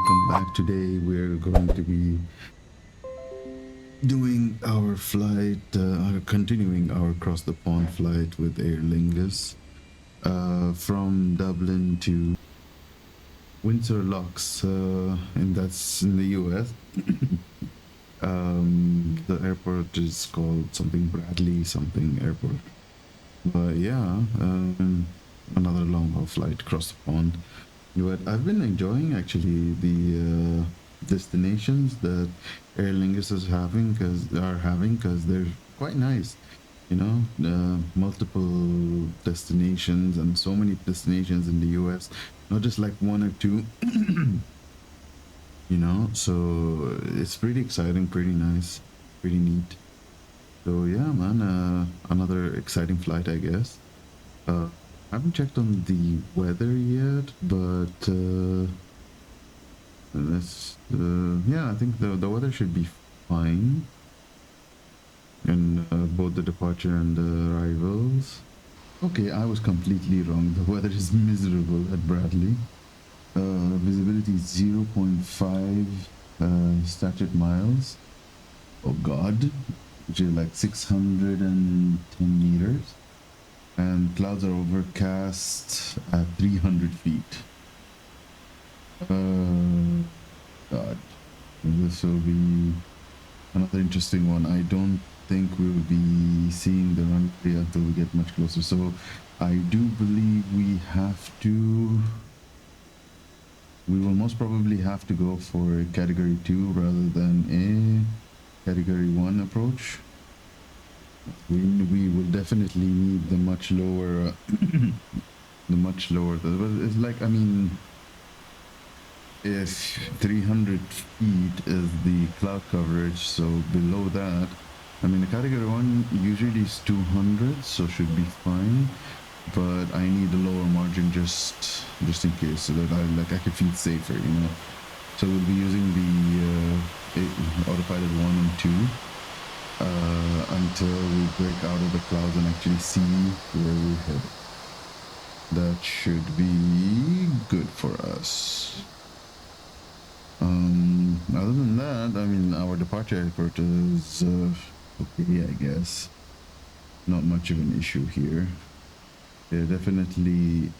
welcome back. Today we're going to be doing our flight, continuing our across the pond flight with Aer Lingus from Dublin to Windsor Locks, and that's in the US. The airport is called something Bradley something airport. But yeah, another long haul flight across the pond. But I've been enjoying actually the destinations that Aer Lingus is having because they're quite nice. You know, multiple destinations and so many destinations in the US, not just like one or two. You know, so it's pretty exciting, pretty nice, pretty neat. So yeah, man, another exciting flight, I guess. I haven't checked on the weather yet, but let's yeah, I think the weather should be fine in both the departure and the arrivals. Okay, I was completely wrong. The weather is miserable at Bradley. Visibility is 0.5 statute miles. Oh god, which is like 610 meters. And clouds are overcast at 300 feet. God, this will be another interesting one. I don't think we'll be seeing the runway until we get much closer. So I do believe we will most probably have to go for a category 2 rather than a category 1 approach. We will definitely need the much lower it's like, I mean, if 300 feet is the cloud coverage, so below that, I mean, the category 1 usually is 200, so should be fine, but I need a lower margin just in case, so that I can feel safer, you know. So we'll be using the autopilot 1 and 2 until we break out of the clouds and actually see where we head. That should be good for us. Other than that, I mean, our departure airport is okay, I guess. Not much of an issue here. Yeah, definitely.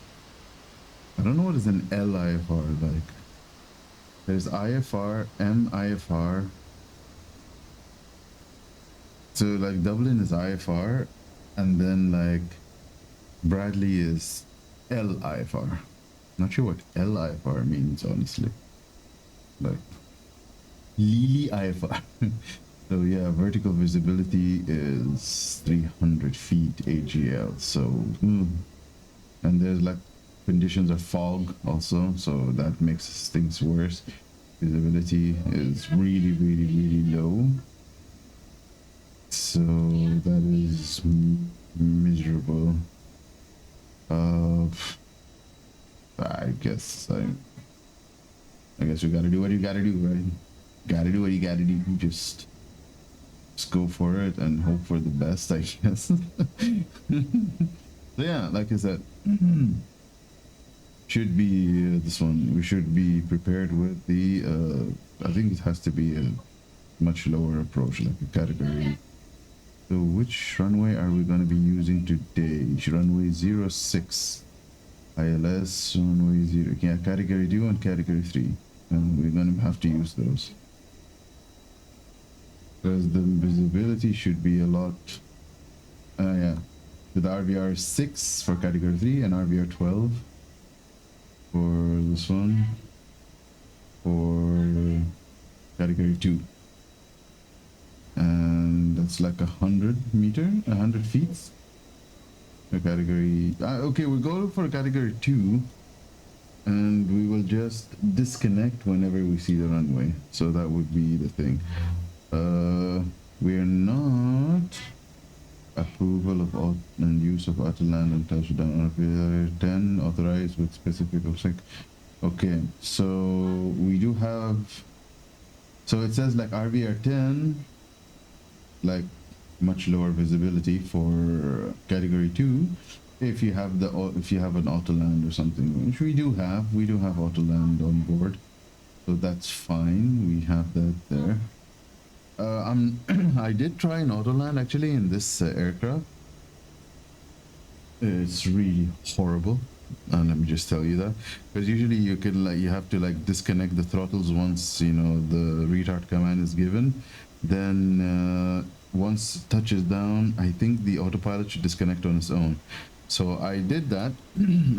I don't know what is an LIFR like. There's IFR, MIFR. So like Dublin is IFR, and then like Bradley is LIFR. Not sure what LIFR means, honestly. Like Lily IFR. So yeah, vertical visibility is 300 feet AGL. So and there's like conditions of fog also, so that makes things worse. Visibility is really, really, really low. So that is miserable. I guess you gotta do what you gotta do, right? Gotta do what you gotta do. Just go for it and hope for the best, I guess. So yeah, like I said, should be this one. We should be prepared with the. I think it has to be a much lower approach, like a category. So which runway are we going to be using today? Runway 06, ILS, runway 0, yeah, category 2 and category 3. And we're going to have to use those. Because the visibility should be a lot, yeah, with RVR 6 for category 3 and RVR 12 for this one, for category 2. And that's like 100 feet. A category. Okay, we'll go for category 2, and we will just disconnect whenever we see the runway. So that would be the thing. We're not approval of all and use of auto land and touchdown. RVR 10 authorized with specific object. Okay, so we do have. So it says like RVR 10. Like much lower visibility for category 2 if you have an auto land or something, which we do have auto land on board, so So that's fine. We have that there. I did try an autoland actually in this aircraft. It's really horrible, and let me just tell you that, because usually you can you have to disconnect the throttles once the retard command is given. Then once it touches down, I think the autopilot should disconnect on its own. So I did that.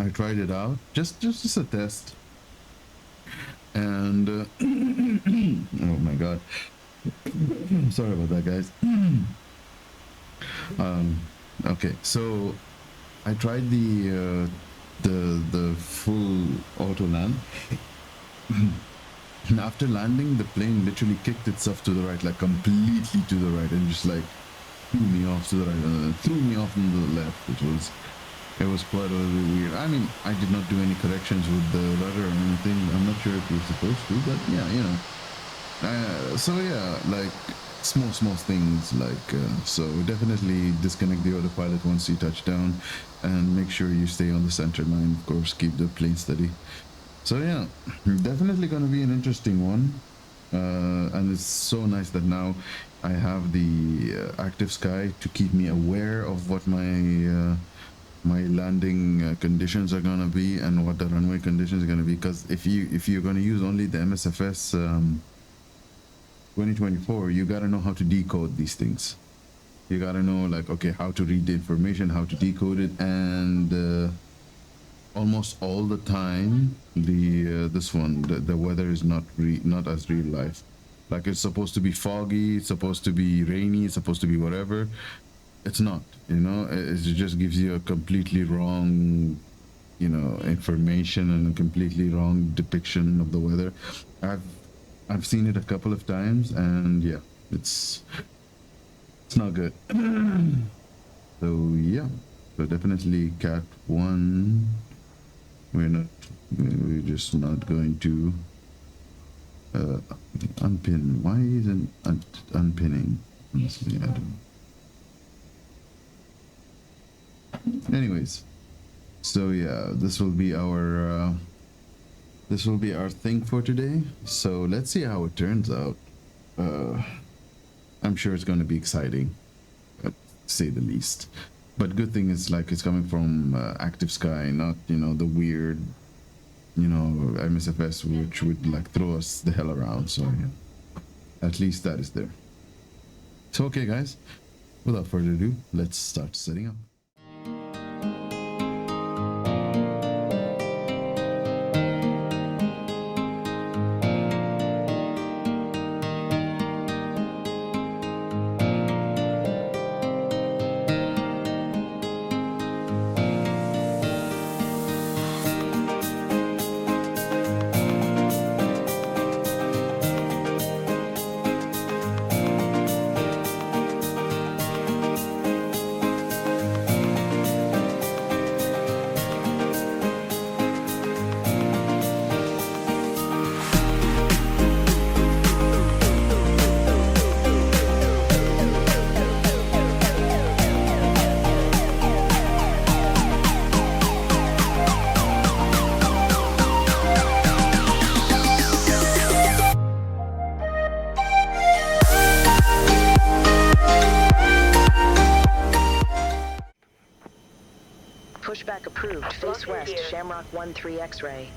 I tried it out just as a test, and oh my god, sorry about that, guys. Okay, so I tried the full auto land, and after landing, the plane literally kicked itself to the right, like completely to the right, and just like threw me off to the right, and then threw me off to the left. It was quite a little weird. I mean, I did not do any corrections with the rudder or anything. I'm not sure if you're supposed to, but yeah, you know. So yeah, like small things, so definitely disconnect the autopilot once you touch down, and make sure you stay on the center line. Of course, keep the plane steady. So yeah, definitely going to be an interesting one, and it's so nice that now I have the active sky to keep me aware of what my my landing conditions are going to be and what the runway conditions are going to be. Because if you're going to use only the MSFS 2024, you got to know how to decode these things. You got to know okay, how to read the information, how to decode it, and almost all the time the weather is not as real life. Like, it's supposed to be foggy, it's supposed to be rainy, it's supposed to be whatever. It's not, it just gives you a completely wrong information and a completely wrong depiction of the weather. I've seen it a couple of times, and yeah, it's not good. So yeah, so definitely Cat 1, we're just not going to unpin. Why isn't unpinning? Honestly, I don't. Anyways, so yeah, this will be our thing for today. So let's see how it turns out. I'm sure it's going to be exciting, to say the least. But good thing is it's coming from active sky, not the weird MSFS, which would throw us the hell around. So yeah, at least that is there. So okay, guys, without further ado, let's start setting up. Pushback approved. Face west, Shamrock 13 X-ray.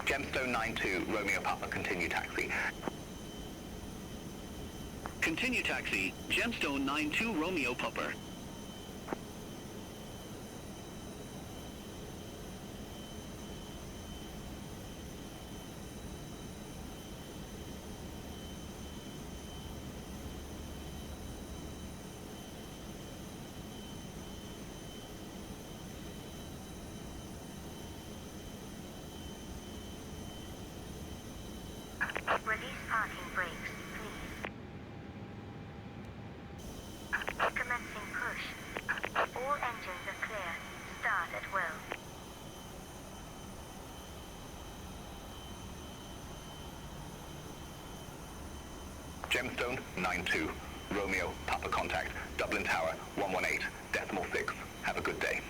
Gemstone 92, Romeo Papa, continue taxi. Continue taxi, Gemstone 92, Romeo Papa. Release parking brakes, please. Commencing push. Gemstone 92, Romeo Papa contact, Dublin Tower 118.6. Have a good day.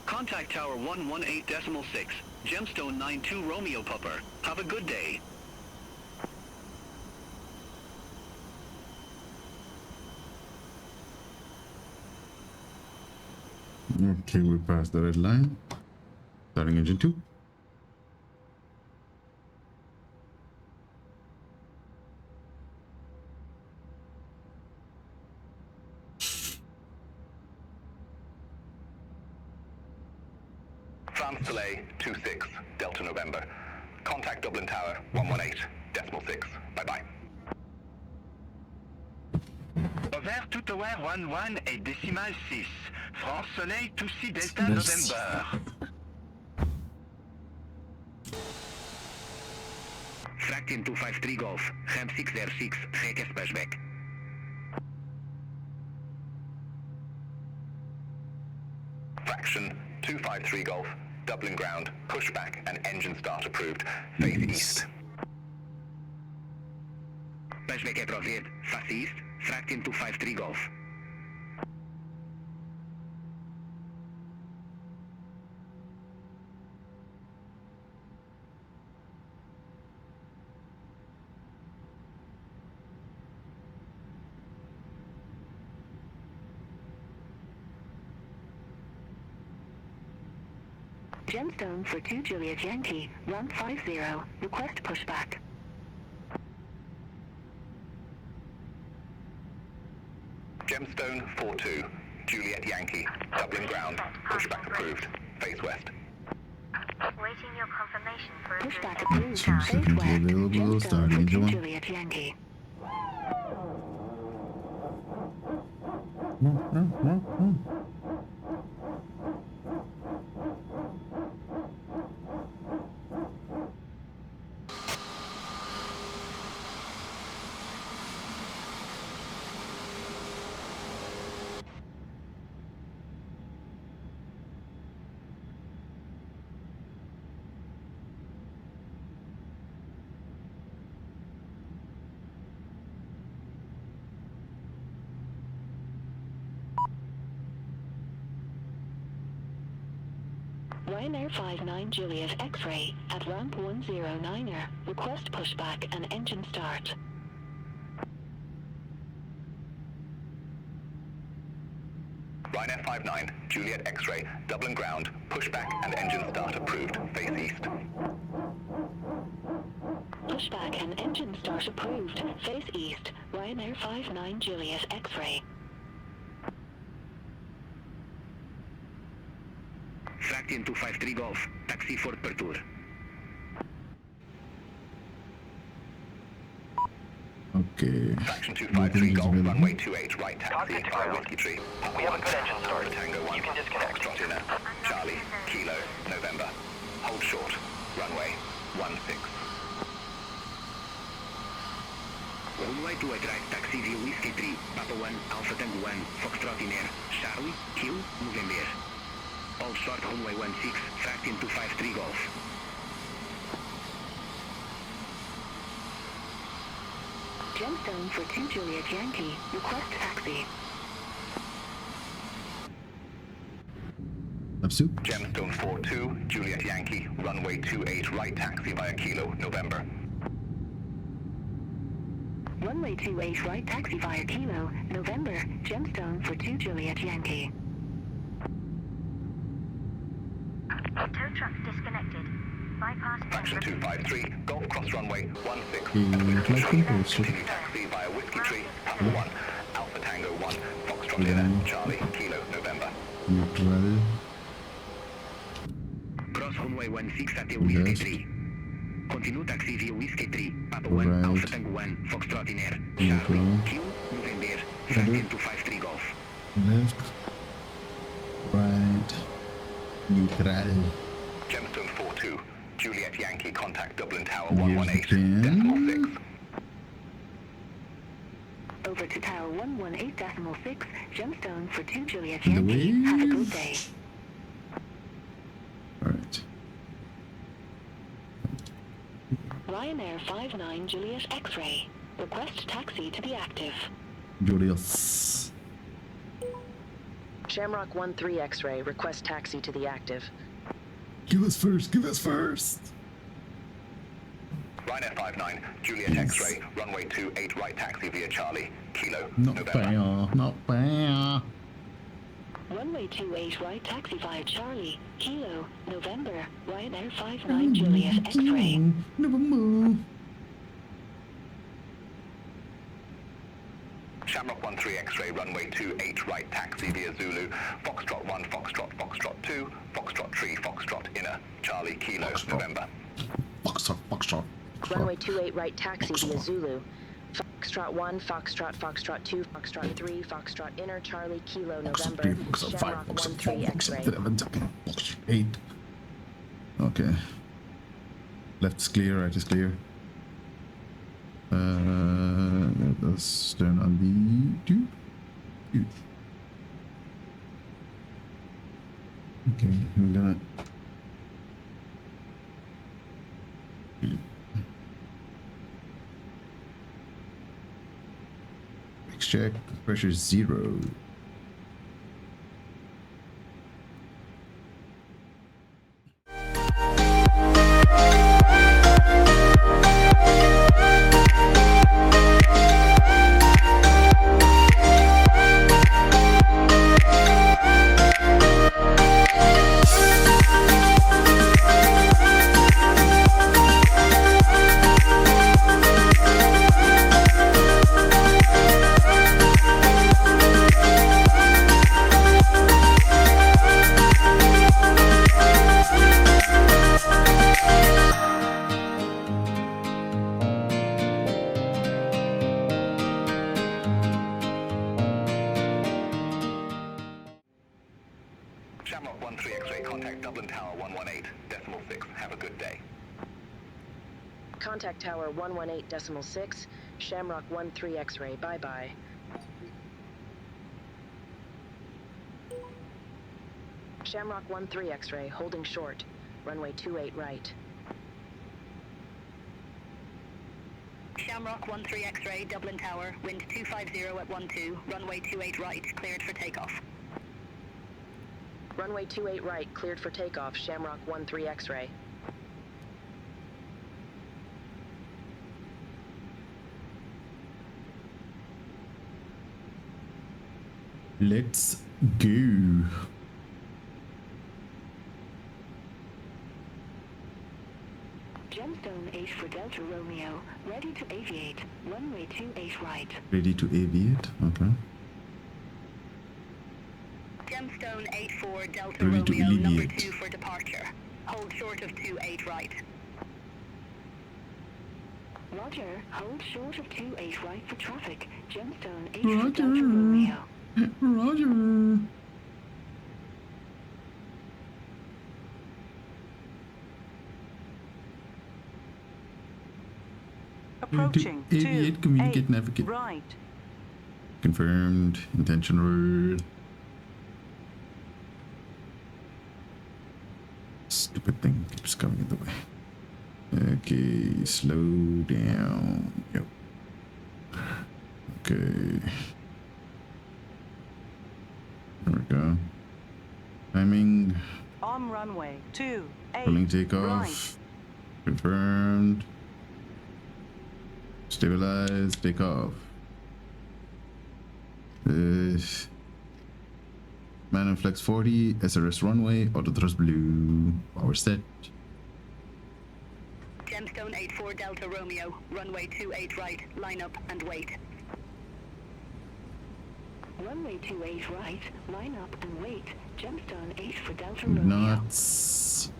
Contact Tower 118.6, Gemstone 92 Romeo Pupper. Have a good day. Okay, we passed the red line. Starting engine 2. France delay 26, Delta November. Contact Dublin Tower 118.6. Bye-bye. Over to Tower 11 et décimal 6. France Soleil to see Delta November. Fraction 253 Golf, Ham 606, Reke Splashback. Fraction 253 Golf, Dublin ground, pushback and engine start approved. Face east. Splashback approved, face east, Fraction 253 Golf. Gemstone for 2 Juliet Yankee, run 50, request pushback. Gemstone 42, Juliet Yankee, Dublin ground, pushback approved. Face west. Waiting your confirmation for a Pushback approved, 2 face seconds west, available, Gemstone starting for engine 2 1. Juliet Yankee. Ryanair 59 Juliet X-ray at ramp 109er. Request pushback and engine start. Ryanair 59, Juliet X-ray, Dublin ground, pushback and engine start approved. Face east. Pushback and engine start approved. Face east. Ryanair 59 Juliet X-ray. Fraction 253 Golf, taxi for Pertour. Okay. Fraction 253 Golf, runway 28, right taxi, via Whiskey Tree. We have a good engine start. Tango 1. You can disconnect. Foxtrot Charlie, Kilo, November. Hold short. Runway 16. Runway 28 right taxi via Whiskey 3, Papa 1, Alpha Tango 1, Foxtrot in air, Charlie, Kilo, November. Hold short runway 16, Fraction 253 Golf. Gemstone for 2 Juliet Yankee. Request taxi. Absu. Gemstone 42, Juliet Yankee, runway 28, right taxi via Kilo, November. Runway 28 right taxi via Kilo, November. Gemstone for 2 Juliet Yankee. tow truck disconnected. Bypass. Fraction 253, Golf cross runway 16. Continue taxi via Whiskey Tree, Papa 1, Alpha Tango 1, Foxtrot Inner, Charlie, Kilo, November. Neutral. Cross runway 16 at the Whiskey 3. Continue taxi via Whiskey 3, Papa 1, Right. Alpha Tango 1, Foxtrot in air, Neutral. Charlie, Q, November, Fraction 253 Golf. Left. Right. Neutral. Gemstone 42, Juliet Yankee, contact Dublin Tower Yes, we 118.6. Over to Tower 118.6, Gemstone for 2 Juliet The Yankee. Have a good waves. day. Alright. Ryanair 59 Juliet X-ray. Request taxi to be active. Julius. Shamrock 13 X-ray. Request taxi to the active. Give us first, give us first. Ryanair 59, Juliet Yes. X-ray, runway 28 right taxi via Charlie, Kilo, Not November. bad, not bad. Runway 28 right taxi via Charlie, Kilo, November, Ryanair 59 Juliet X-ray. Never move. Shamrock 13 X-ray, runway 28 right taxi via Zulu, Foxtrot 1, Foxtrot, Foxtrot 2, Foxtrot 3, Foxtrot inner, Charlie, Kilo, Foxtrot. November. Foxtrot, Foxtrot. Runway 28 right taxi via Zulu. Foxtrot 1, Foxtrot, Foxtrot 2, Foxtrot 3, Foxtrot inner, Charlie, Kilo, November. Foxtrot 5, Shamrock Foxtrot 13 4, X-ray. Foxtrot 8. Okay. Left is clear, right is clear. Let's turn on the tube. Okay, we're gonna. Brakes check. Pressure 0. Shamrock 13 X-ray, contact Dublin Tower 118.6. Have a good day. Contact Tower 118.6. Shamrock 13 X-ray. Bye-bye. Shamrock 13 X-ray. Holding short. Runway 28 right. Shamrock 13 X-ray, Dublin Tower, wind 250 at 12, runway 28 right, cleared for takeoff. Runway 28 right. Cleared for takeoff. Shamrock 13 X-ray. Let's go. Gemstone 8 for Delta Romeo, ready to aviate. Runway 28 right. Ready to aviate? Okay. Gemstone 84 Delta Ready to Romeo, number alleviate. 2 for departure. Hold short of 28 right. Roger, hold short of 28 right for traffic. Gemstone 8 for Roger. Delta Romeo. Roger. Approaching To aviate, 2, communicate, 8, navigate. right. Confirmed. Intentional. Stupid thing keeps coming in the way. Okay, slow down. Yep. Okay. There we go. Timing. On runway 2, 8, Rolling takeoff. right. Confirmed. Stabilize. Takeoff. Man on flex 40. SRS runway. Auto thrust blue. Power set. Gemstone 84 Delta Romeo, runway 28 right, line up and wait. Runway 28 right, line up and wait. Gemstone 8 for Delta Romeo. Nuts.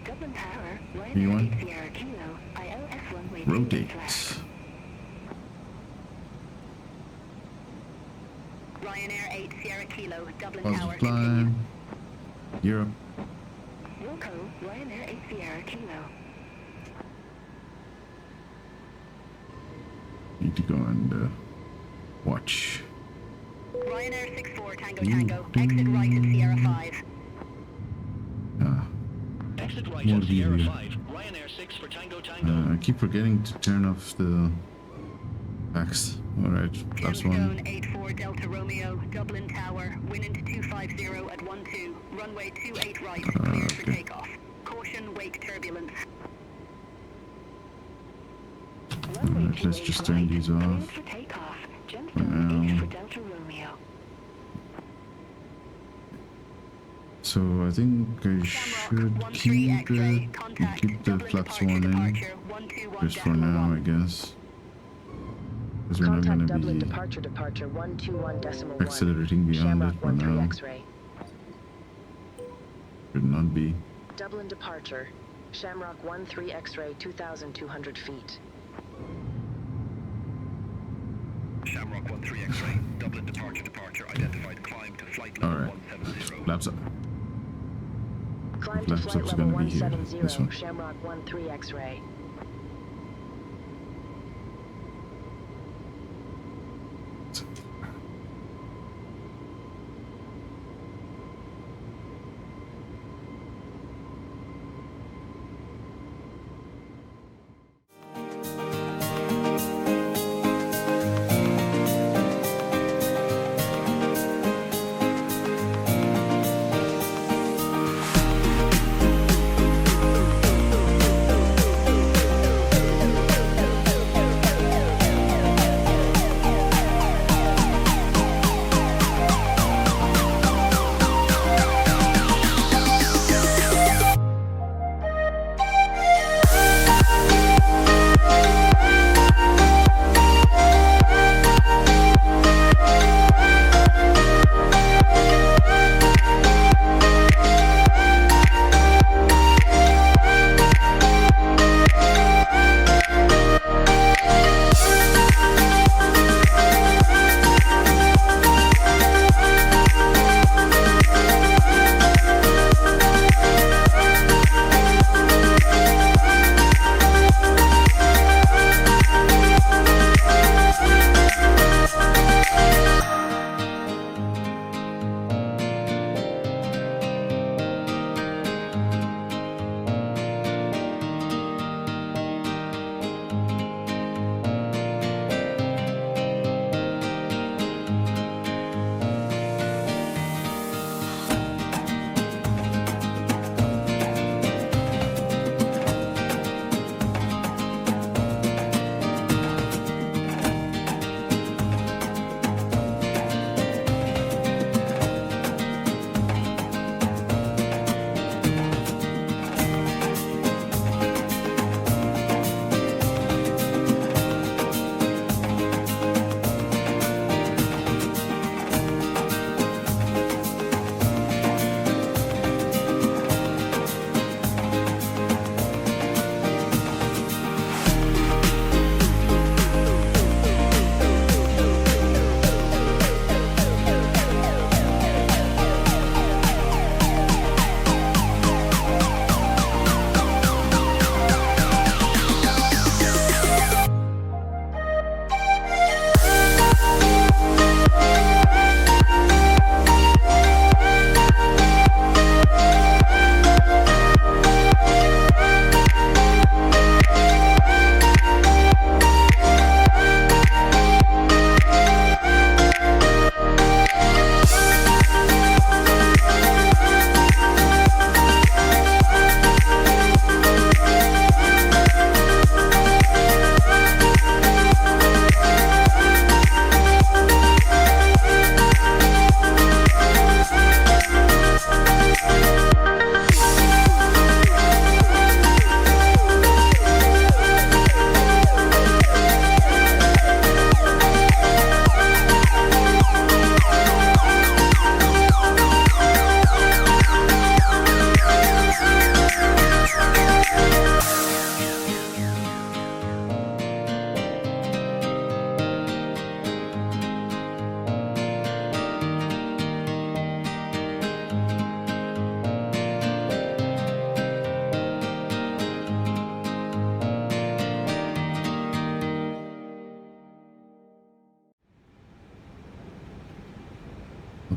Dublin Tower, You want? Ryanair 8 Sierra Kilo, ILS runway 28 Rotate. left. Ryanair 8 Sierra Kilo, Dublin Positive Tower, continue. climb. Europe. Wilco, Ryanair 8 Sierra Kilo. Need to go and watch. Ryanair Ryanair 64 Tango Tango. Exit right at Sierra 5. Ah, Exit right more at Sierra easier. 5. Ryanair 6 for Tango Tango. I keep forgetting to turn off the packs. Alright, that's one. Gemstone 84 Delta Romeo, Dublin Tower, wind into 250 at 12, runway 28 right, clear for okay. takeoff. Caution, wake turbulence. Alright, let's just turn these off. Cleared for takeoff. Gemstone 8 for Delta Romeo. So I think I should keep it, keep the flaps one in, just for now, I guess. Because we're not Contact gonna Dublin be departure 121.1. accelerating beyond Shamrock it for 13 now. X-ray. Should not be. Dublin departure. Shamrock 13 X-ray 2,200 feet. Shamrock 13 X-ray, Dublin departure, identified climb to flight level Alright. 170. Flaps up. Climb to Flaps flight up's level gonna be here. 170. This one. Shamrock 13 X-ray.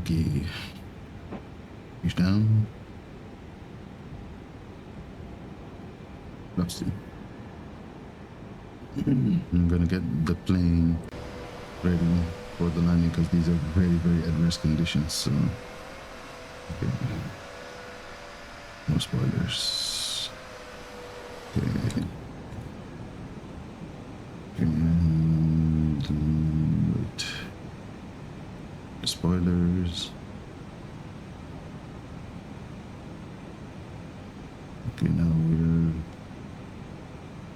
Okay. He's down. Let's see. I'm gonna get the plane ready for the landing because these are very, very adverse conditions. So, okay. No spoilers. Okay. And wait. Spoilers. Okay, now we're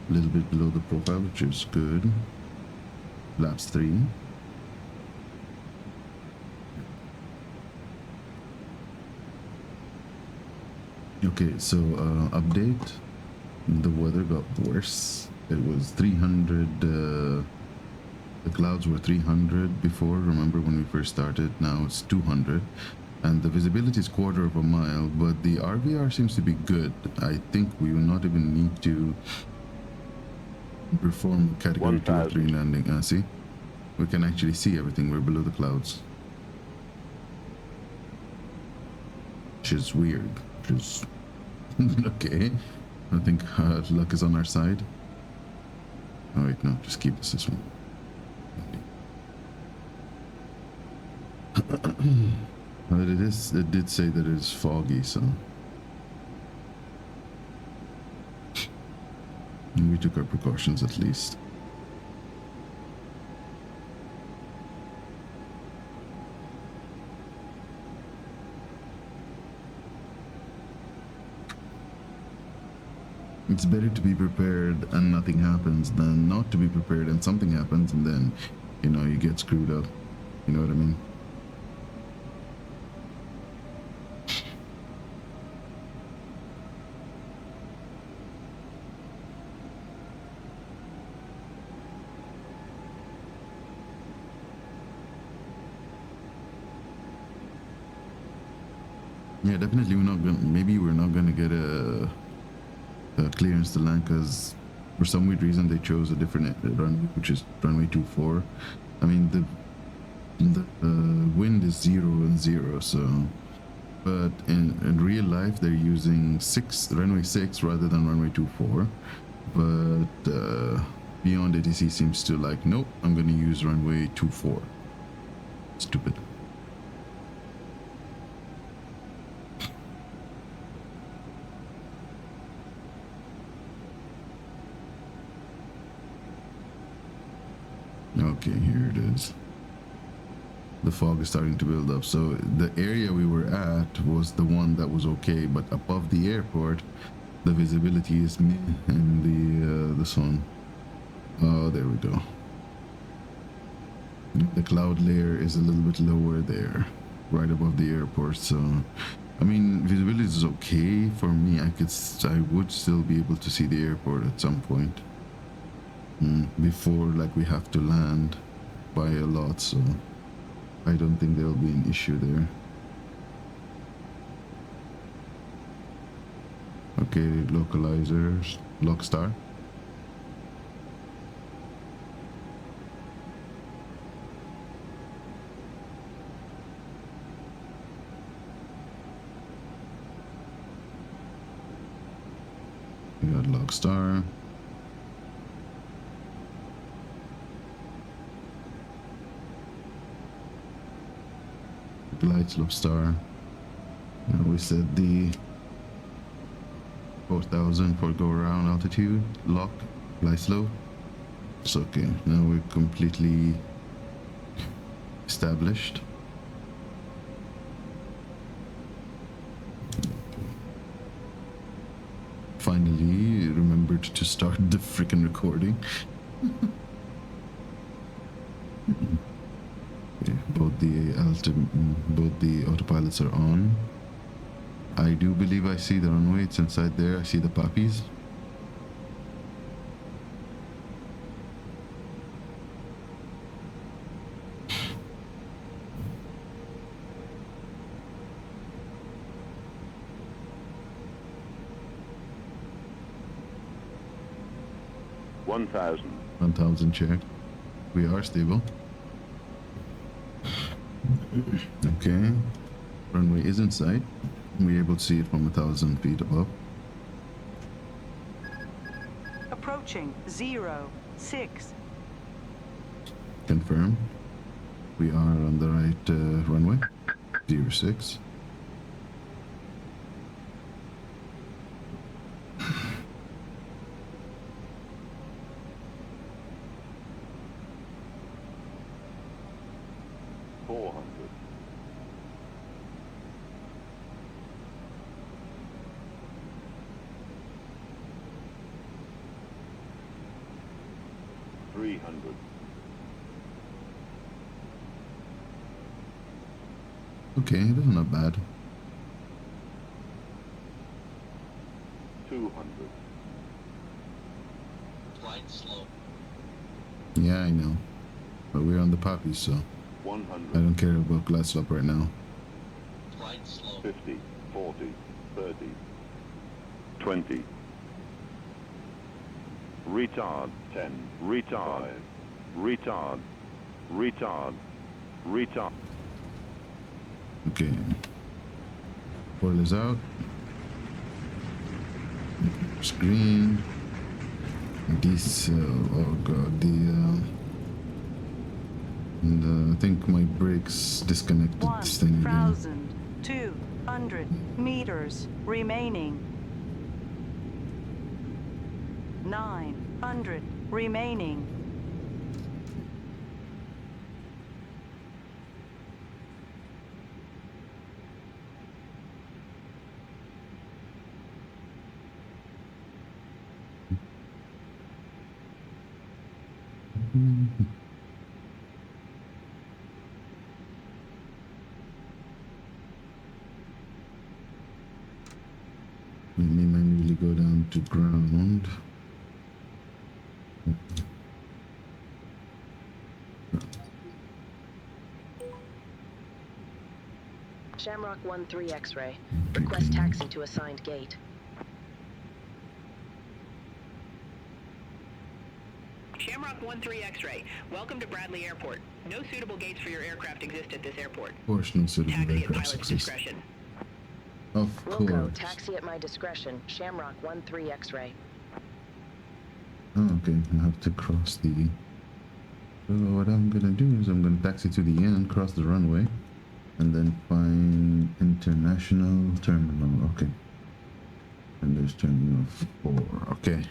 a little bit below the profile, which is good. Laps 3. Okay, so update. The weather got worse. It was 300. The clouds were 300 before, remember when we first started. Now it's 200. And the visibility is 1/4 of a mile, but the RVR seems to be good. I think we will not even need to perform category 2 or 3 landing. See? We can actually see everything. We're below the clouds. Which is weird. Which is... okay. I think luck is on our side. Oh wait, no. Just keep this one. But it did say that it's foggy, so we took our precautions at least. It's better to be prepared and nothing happens than not to be prepared and something happens and then, you know, you get screwed up. You know what I mean? Yeah, definitely maybe we're not gonna get a clearance to land because for some weird reason they chose a different runway, which is runway 24. I mean, the wind is 0 and 0, so, but in real life they're using runway 6 rather than runway 24. But Beyond ATC seems to like, nope, I'm gonna use runway 24. Stupid. Okay, here it is. The fog is starting to build up. So the area we were at was the one that was okay, but above the airport, the visibility is meh in the sun. Oh, there we go. The cloud layer is a little bit lower there, right above the airport. So, I mean, visibility is okay for me. I would still be able to see the airport at some point. Before, like, we have to land by a lot, so I don't think there'll be an issue there. Okay, localizers, Lockstar. We got Lockstar. Lights, Lockstar. Now we set the 4,000 for go around altitude. Lock, fly slow. It's okay. Now we're completely established. Finally remembered to start the freaking recording. Okay, both the autopilots are on. I do believe I see the runway. It's inside there. I see the puppies. $1,000. 1,000 check. We are stable. Okay. Runway is in sight. We're able to see it from 1,000 feet above. Approaching 06. Confirm. We are on the right runway. 06. Okay, that's not bad. 200. Flight slow. Yeah, I know. But we're on the poppy, so 100. I don't care about glide slope right now. Flight slow. 50, 40, 30, 20. Retard, 10. Retard. 5. Retard. Retard. Retard. Okay. Foil is out. Screen. Diesel. Oh god, I think my brakes disconnected this thing again. 1,200 meters remaining. 900 remaining. Let me manually go down to ground. Shamrock 13 X-ray. Request taxi to assigned gate. Shamrock 13 X-ray. Welcome to Bradley Airport. No suitable gates for your aircraft exist at this airport. Of course, no suitable Taxi at aircraft pilot's exist. discretion. Of Wilco, course. taxi at my discretion. Shamrock 13 X-ray. Oh, okay. I have to cross the... So what I'm gonna do is I'm gonna taxi to the end, cross the runway, and then find international terminal. Okay. And there's terminal 4. Okay.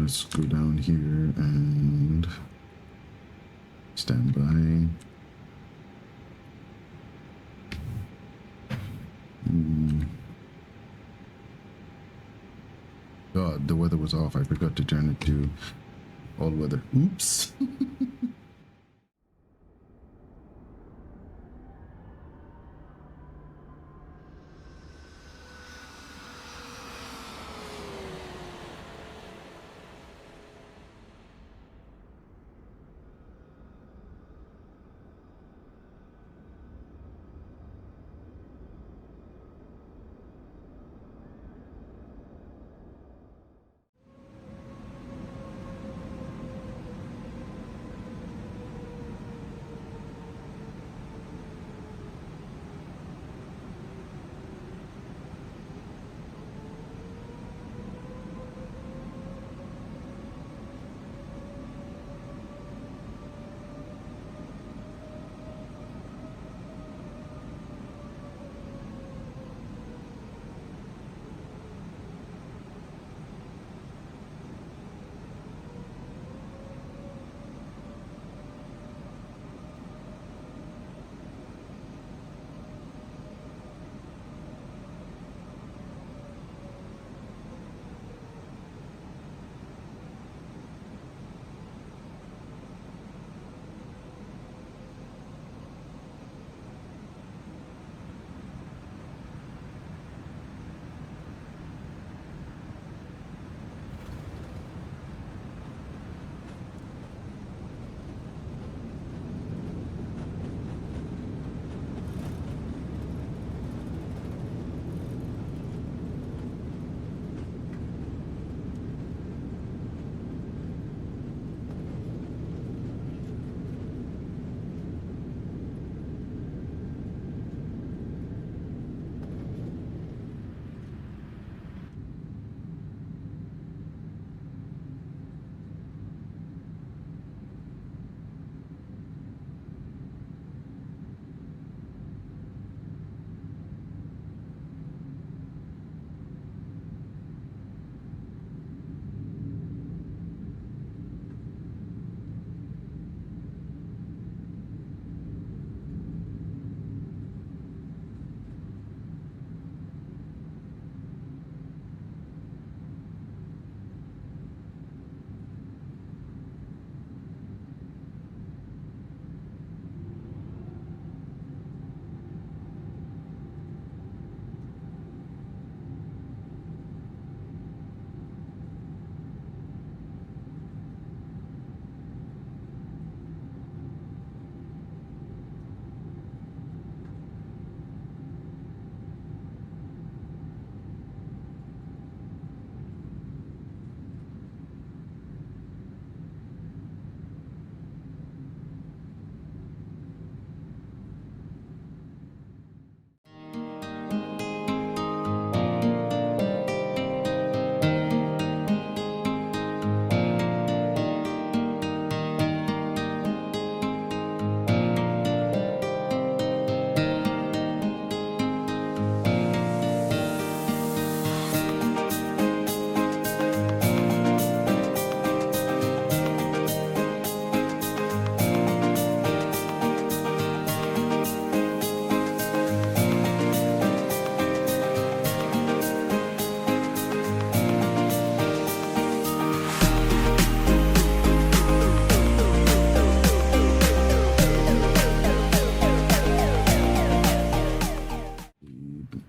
Let's go down here and stand by. God, the weather was off. I forgot to turn it to all weather. Oops.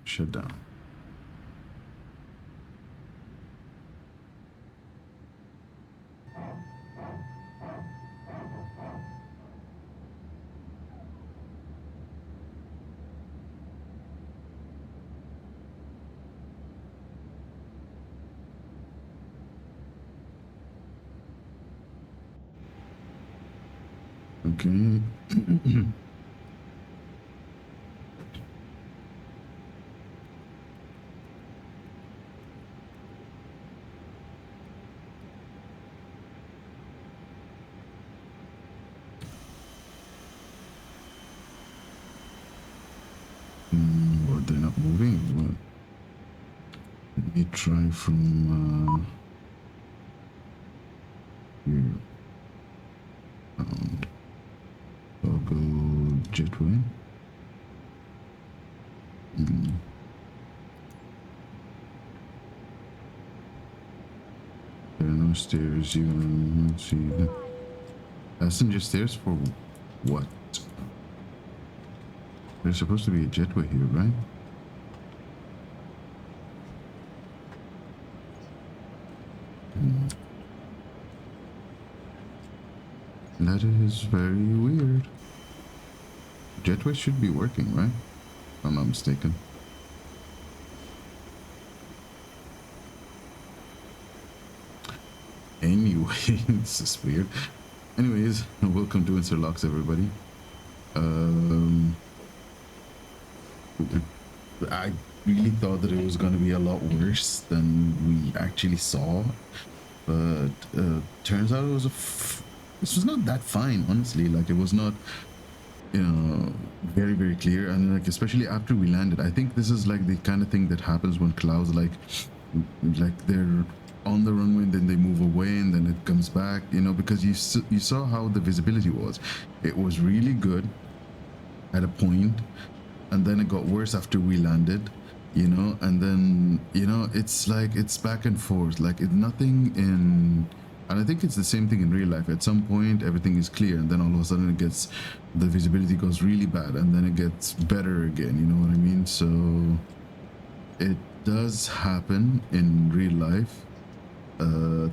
shut down. Okay. What, they're not moving? What? Let me try from here. Toggle jetway. There are no stairs. You can see the passenger stairs for what? There's supposed to be a jetway here, right? That is very weird. Jetway should be working, right? If I'm not mistaken. Anyway, this is weird. Anyways, welcome to Windsor Locks, everybody. I really thought that it was going to be a lot worse than we actually saw, but turns out it was this was not that fine, honestly. Like, it was not, you know, very, very clear. And like, especially after we landed, I think this is like the kind of thing that happens when clouds like they're on the runway and then they move away and then it comes back, you know, because you saw how the visibility was. It was really good at a point, and then it got worse after we landed, you know, and then, you know, it's like it's back and forth, like nothing in. And I think it's the same thing in real life. At some point everything is clear, and then all of a sudden the visibility goes really bad, and then it gets better again, you know what I mean? So it does happen in real life.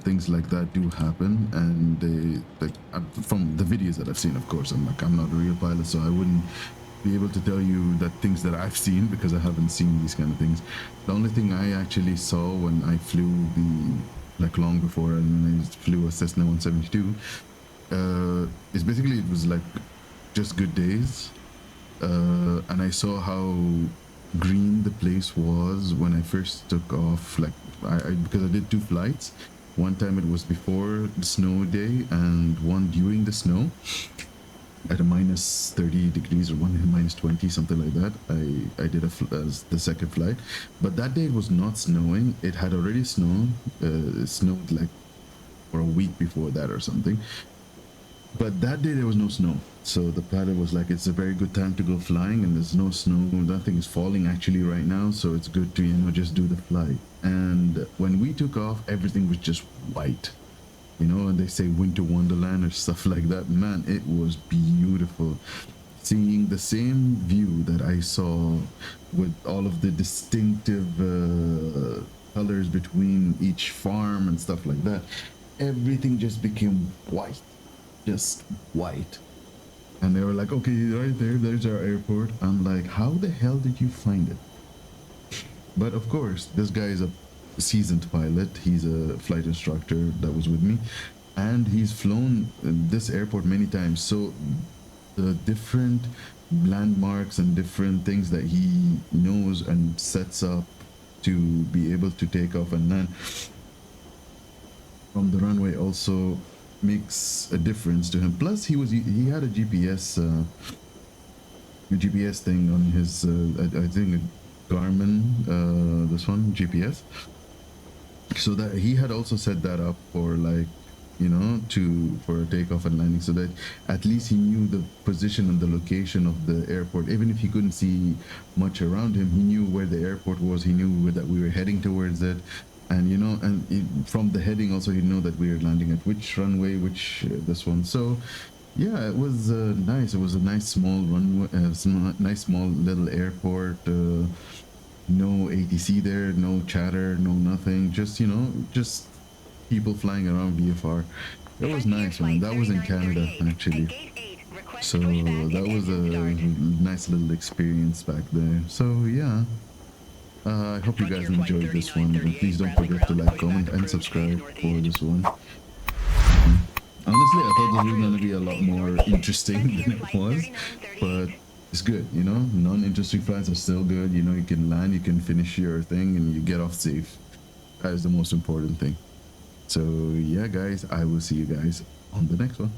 Things like that do happen, and they, like, from the videos that I've seen, of course, I'm not a real pilot, so I wouldn't be able to tell you that things that I've seen, because I haven't seen these kind of things. The only thing I actually saw when I flew like long before, and I flew a Cessna 172, is basically, it was like just good days, and I saw how green the place was when I first took off. Like, because I did 2 flights. One time it was before the snow day, and one during the snow at a minus 30 degrees, or one minus 20, something like that. I did the second flight, but that day it was not snowing. It had already snowed. It snowed like for a week before that or something, but that day there was no snow. So the pilot was like, it's a very good time to go flying, and there's no snow, nothing is falling actually right now, so it's good to, you know, just do the flight. And when we took off, everything was just white, you know, and they say winter wonderland or stuff like that. Man, it was beautiful, seeing the same view that I saw with all of the distinctive colors between each farm and stuff like that. Everything just became white, just white. And they were like, okay, right there, there's our airport. I'm like, how the hell did you find it? But of course, this guy is a seasoned pilot. He's a flight instructor that was with me, and he's flown this airport many times. So the different landmarks and different things that he knows and sets up to be able to take off and land from the runway also makes a difference to him. Plus he had a GPS thing on his I think Garmin, this one, GPS, so that he had also set that up for, like, you know, for a takeoff and landing, so that at least he knew the position and the location of the airport. Even if he couldn't see much around him, he knew where the airport was. He knew that we were heading towards it, and, you know, and from the heading also he'd know that we were landing at which runway, which this one. So yeah, it was nice. It was a nice small runway, nice small little airport. No ATC there, no chatter, no nothing. Just, you know, just people flying around VFR. It was nice, man. That was in Canada, actually. So that was a nice little experience back there. So yeah, I hope you guys enjoyed this one. Please don't forget to like, comment, and subscribe for this one. Honestly, I thought this was going to be a lot more interesting than it was, but it's good, you know. Non-interesting flights are still good. You know, you can land, you can finish your thing, and you get off safe. That is the most important thing. So yeah, guys, I will see you guys on the next one.